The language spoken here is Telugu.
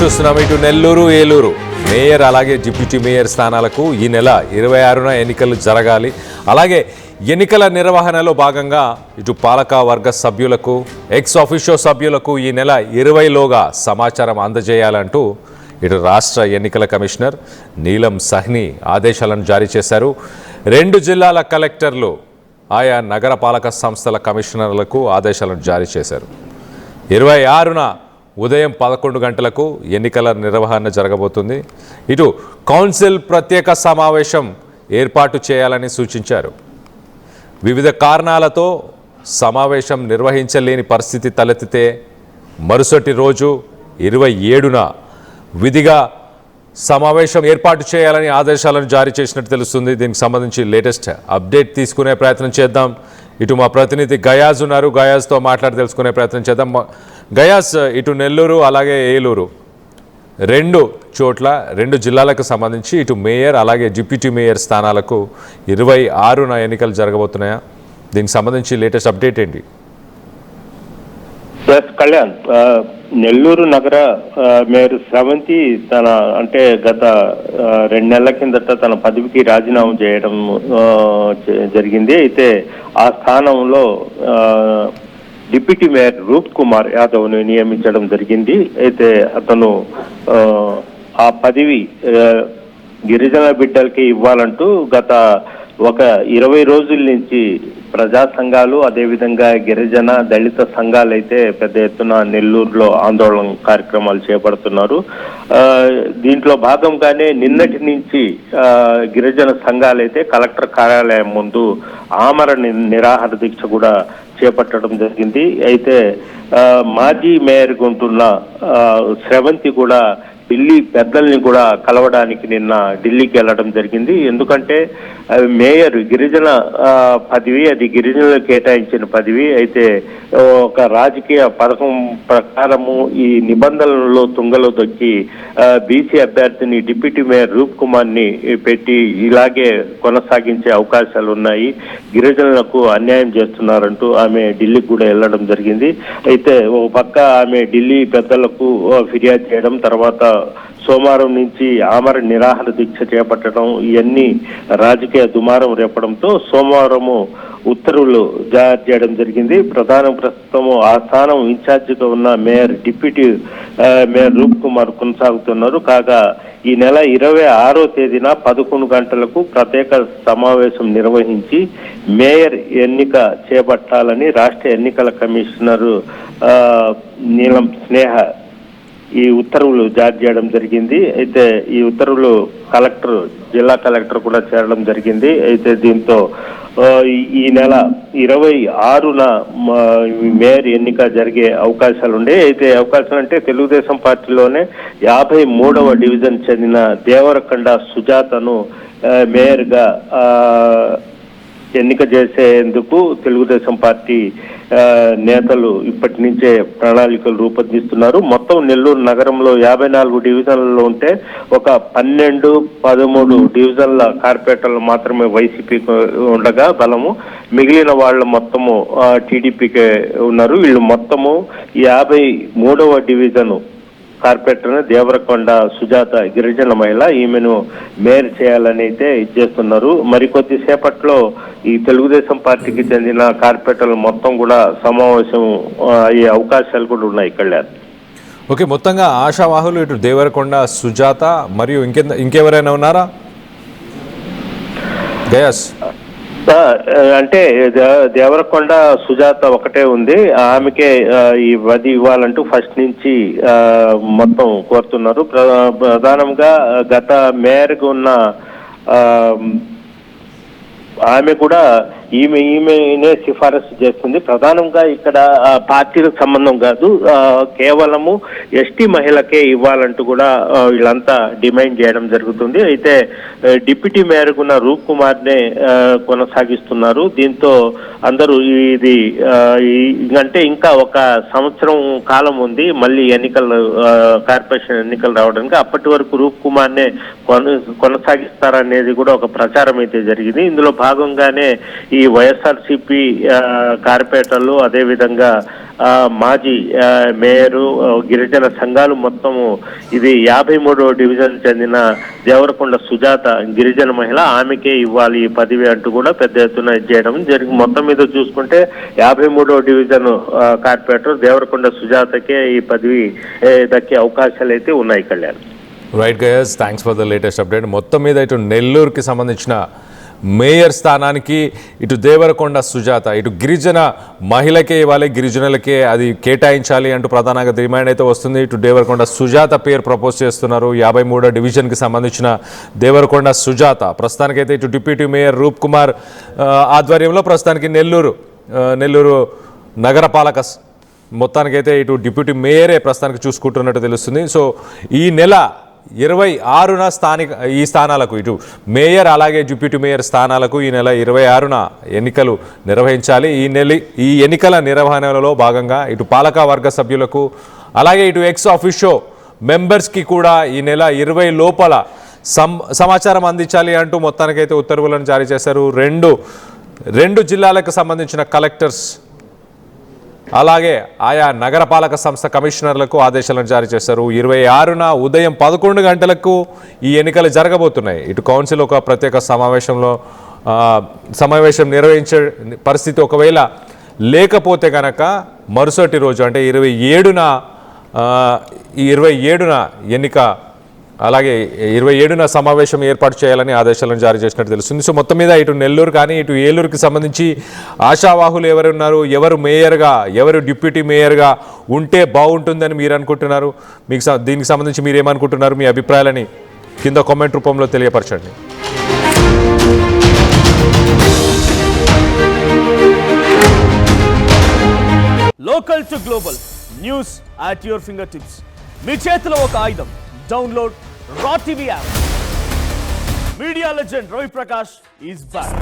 చూస్తున్నాం. ఇటు నెల్లూరు, ఏలూరు మేయర్ అలాగే డిప్యూటీ మేయర్ స్థానాలకు ఈ నెల 26న ఎన్నికలు జరగాలి. అలాగే ఎన్నికల నిర్వహణలో భాగంగా ఇటు పాలక వర్గ సభ్యులకు, ఎక్స్ ఆఫీషియో సభ్యులకు ఈ నెల 20లోగా సమాచారం అందజేయాలంటూ ఇటు రాష్ట్ర ఎన్నికల కమిషనర్ నీలం సహ్ని ఆదేశాలను జారీ చేశారు. 2 జిల్లాల కలెక్టర్లు ఆయా నగరపాలక సంస్థల కమిషనర్లకు ఆదేశాలను జారీ చేశారు. 26న ఉదయం 11 గంటలకు ఎన్నికల నిర్వహణ జరగబోతుంది. ఇటు కౌన్సిల్ ప్రత్యేక సమావేశం ఏర్పాటు చేయాలని సూచించారు. వివిధ కారణాలతో సమావేశం నిర్వహించలేని పరిస్థితి తలెత్తితే మరుసటి రోజు 27న విధిగా సమావేశం ఏర్పాటు చేయాలని ఆదేశాలను జారీ చేసినట్టు తెలుస్తుంది. దీనికి సంబంధించి లేటెస్ట్ అప్డేట్ తీసుకునే ప్రయత్నం చేద్దాం. ఇటు మా ప్రతినిధి గయాజ్ ఉన్నారు, గయాజ్తో మాట్లాడి తెలుసుకునే ప్రయత్నం చేద్దాం. గయాజ్, ఇటు నెల్లూరు అలాగే ఏలూరు 2 చోట్ల 2 జిల్లాలకు సంబంధించి ఇటు మేయర్ అలాగే డిప్యూటీ మేయర్ స్థానాలకు 26న ఎన్నికలు జరగబోతున్నాయా? దీనికి సంబంధించి లేటెస్ట్ అప్డేట్ ఏంటి? కళ్యాణ్, నెల్లూరు నగర మేయర్ స్రవంతి తన గత 2 నెలల కిందట తన పదవికి రాజీనామా చేయడం జరిగింది. అయితే ఆ స్థానంలో డిప్యూటీ మేయర్ రూప్ కుమార్ యాదవ్ను నియమించడం జరిగింది. అయితే అతను ఆ పదవి గిరిజన బిడ్డలకి ఇవ్వాలంటూ గత ఒక 20 రోజుల నుంచి ప్రజా సంఘాలు, అదేవిధంగా గిరిజన దళిత సంఘాలు అయితే పెద్ద ఎత్తున నెల్లూరులో ఆందోళన కార్యక్రమాలు చేపడుతున్నారు. దీంట్లో భాగంగానే నిన్నటి నుంచి గిరిజన సంఘాలు అయితే కలెక్టర్ కార్యాలయం ముందు ఆమరణ నిరాహార దీక్ష కూడా చేపట్టడం జరిగింది. అయితే మాజీ మేయర్గా ఉంటున్న స్రవంతి కూడా ఢిల్లీ పెద్దల్ని కూడా కలవడానికి నిన్న ఢిల్లీకి వెళ్ళడం జరిగింది. ఎందుకంటే మేయర్ గిరిజన పదవి, అది గిరిజనులకు కేటాయించిన పదవి. అయితే ఒక రాజకీయ పథకం ప్రకారము ఈ నిబంధనలలో తుంగలో దొక్కి బీసీ అభ్యర్థిని డిప్యూటీ మేయర్ రూప్ కుమార్ని పెట్టి ఇలాగే కొనసాగించే అవకాశాలు ఉన్నాయి, గిరిజనులకు అన్యాయం చేస్తున్నారంటూ ఆమె ఢిల్లీకి కూడా వెళ్ళడం జరిగింది. అయితే ఒక పక్క ఆమె ఢిల్లీ పెద్దలకు ఫిర్యాదు చేయడం, తర్వాత సోమవారం నుంచి ఆమరణ నిరాహార దీక్ష చేపట్టడం, ఇవన్నీ రాజకీయ దుమారం రేపడంతో సోమవారము ఉత్తర్వులు జారీ చేయడం జరిగింది. ప్రస్తుతము ఆ స్థానం ఇన్ఛార్జిగా ఉన్న మేయర్ డిప్యూటీ మేయర్ రూప్ కుమార్ కొనసాగుతున్నారు. కాగా ఈ నెల 26వ తేదీన 11 గంటలకు ప్రత్యేక సమావేశం నిర్వహించి మేయర్ ఎన్నిక చేపట్టాలని రాష్ట్ర ఎన్నికల కమిషనర్ నీలం స్నేహ ఈ ఉత్తర్వులు జారీ చేయడం జరిగింది. అయితే ఈ ఉత్తర్వులు జిల్లా కలెక్టర్ కూడా చేరడం జరిగింది. అయితే దీంతో ఈ నెల 26న మేయర్ ఎన్నిక జరిగే అవకాశాలు ఉండే. అయితే అవకాశాలు అంటే తెలుగుదేశం పార్టీలోనే 53వ డివిజన్ చెందిన దేవరకొండ సుజాతను మేయర్గా ఎన్నిక చేసేందుకు తెలుగుదేశం పార్టీ నేతలు ఇప్పటి నుంచే ప్రణాళికలు రూపొందిస్తున్నారు. మొత్తం నెల్లూరు నగరంలో 54 డివిజన్లలో ఉంటే ఒక 12-13 డివిజన్ల కార్పొరేటర్లు మాత్రమే వైసీపీకి ఉండగా బలము, మిగిలిన వాళ్ళు మొత్తము టీడీపీకే ఉన్నారు. వీళ్ళు మొత్తము 53వ డివిజన్ కార్పొరేటర్ దేవరకొండ సుజాత గిరిజన మహిళ, ఈమెను మేయర్ చేయాలని అయితే ఇచ్చేస్తున్నారు. మరికొద్ది సేపట్లో ఈ తెలుగుదేశం పార్టీకి చెందిన కార్పొరేటర్లు మొత్తం కూడా సమావేశం అయ్యే అవకాశాలు కూడా ఉన్నాయి. కళ్యాణ్, ఓకే, మొత్తంగా ఆశావాహులు ఇటు దేవరకొండ సుజాత మరియు ఇంకెవరైనా ఉన్నారా? గయాస్, అంటే దేవరకొండ సుజాత ఒకటే ఉంది. ఆమెకే ఈ వది ఇవ్వాలంటూ ఫస్ట్ నుంచి మొత్తం కోరుతున్నారు. ప్రధానంగా గత మేయర్గా ఉన్న ఆమె కూడా ఈమెనే సిఫారసు చేస్తుంది. ప్రధానంగా ఇక్కడ పార్టీలకు సంబంధం కాదు, కేవలము ఎస్టీ మహిళకే ఇవ్వాలంటూ కూడా వీళ్ళంతా డిమాండ్ చేయడం జరుగుతుంది. అయితే డిప్యూటీ మేయర్గున్న రూప్ కుమార్నే కొనసాగిస్తున్నారు. దీంతో అందరూ ఇది అంటే ఇంకా ఒక సంవత్సరం కాలం ఉంది మళ్ళీ కార్పొరేషన్ ఎన్నికలు రావడానికి. అప్పటి వరకు రూప్ కుమార్నే కొనసాగిస్తారనేది కూడా ఒక ప్రచారం అయితే జరిగింది. ఇందులో భాగంగానే ఈ వైఎస్ఆర్సిపి కార్పొరేటర్లు అదేవిధంగా మాజీ మేయరు గిరిజన సంఘాలు మొత్తము ఇది 53వ డివిజన్ చెందిన దేవరకొండ సుజాత గిరిజన మహిళ, ఆమెకే ఇవ్వాలి ఈ పదవి అంటూ కూడా పెద్ద ఎత్తున చేయడం జరిగి మొత్తం మీద చూసుకుంటే 53వ డివిజన్ కార్పొరేటర్ దేవరకొండ సుజాతకే ఈ పదవి దక్కే అవకాశాలు అయితే ఉన్నాయి. Kalyan. Right guys, thanks for the latest update. మొత్తం మీద ఇటు నెల్లూరుకి సంబంధించిన మేయర్ స్థానానికి ఇటు దేవరకొండ సుజాత, ఇటు గిరిజన మహిళకే ఇవ్వాలి, గిరిజనులకే అది కేటాయించాలి అంటూ ప్రధానంగా డిమాండ్ అయితే వస్తుంది. ఇటు దేవరకొండ సుజాత పేరు ప్రపోజ్ చేస్తున్నారు. 53వ డివిజన్కి సంబంధించిన దేవరకొండ సుజాత ప్రస్తుతానికైతే ఇటు డిప్యూటీ మేయర్ రూప్ కుమార్ ఆధ్వర్యంలో ప్రస్తుతానికి నెల్లూరు నగరపాలక మొత్తానికైతే ఇటు డిప్యూటీ మేయరే ప్రస్తుతానికి చూసుకుంటున్నట్టు తెలుస్తుంది. సో ఈ నెల 26న ఈ స్థానాలకు ఇటు మేయర్ అలాగే డిప్యూటీ మేయర్ స్థానాలకు ఈ నెల 26న ఎన్నికలు నిర్వహించాలి. ఈ ఎన్నికల నిర్వహణలో భాగంగా ఇటు పాలక వర్గ సభ్యులకు అలాగే ఇటు ఎక్స్ ఆఫీషియో మెంబర్స్కి కూడా ఈ నెల 20 లోపల సమాచారం అందించాలి అంటూ మొత్తానికైతే ఉత్తర్వులను జారీ చేశారు. రెండు జిల్లాలకు సంబంధించిన కలెక్టర్స్ అలాగే ఆయా నగరపాలక సంస్థ కమిషనర్లకు ఆదేశాలను జారీ చేశారు. 26న ఉదయం 11 గంటలకు ఈ ఎన్నికలు జరగబోతున్నాయి. ఇటు కౌన్సిల్ ఒక ప్రత్యేక సమావేశం నిర్వహించే పరిస్థితి ఒకవేళ లేకపోతే కనుక మరుసటి రోజు అంటే 27న ఎన్నిక అలాగే 27న సమావేశం ఏర్పాటు చేయాలని ఆదేశాలను జారీ చేసినట్టు తెలుస్తుంది. సో మొత్తం మీద ఇటు నెల్లూరు కానీ ఇటు ఏలూరుకి సంబంధించి ఆశావాహులు ఎవరున్నారు, ఎవరు మేయర్గా ఎవరు డిప్యూటీ మేయర్గా ఉంటే బాగుంటుందని మీరు అనుకుంటున్నారు? మీకు దీనికి సంబంధించి మీరు ఏమనుకుంటున్నారు? మీ అభిప్రాయాలని కింద కామెంట్ రూపంలో తెలియపరచండి. Local to global news at your finger tips. మీ చేతిలో ఒక ఆయుధం. Download raw TV app. Media legend Ravi Prakash is back.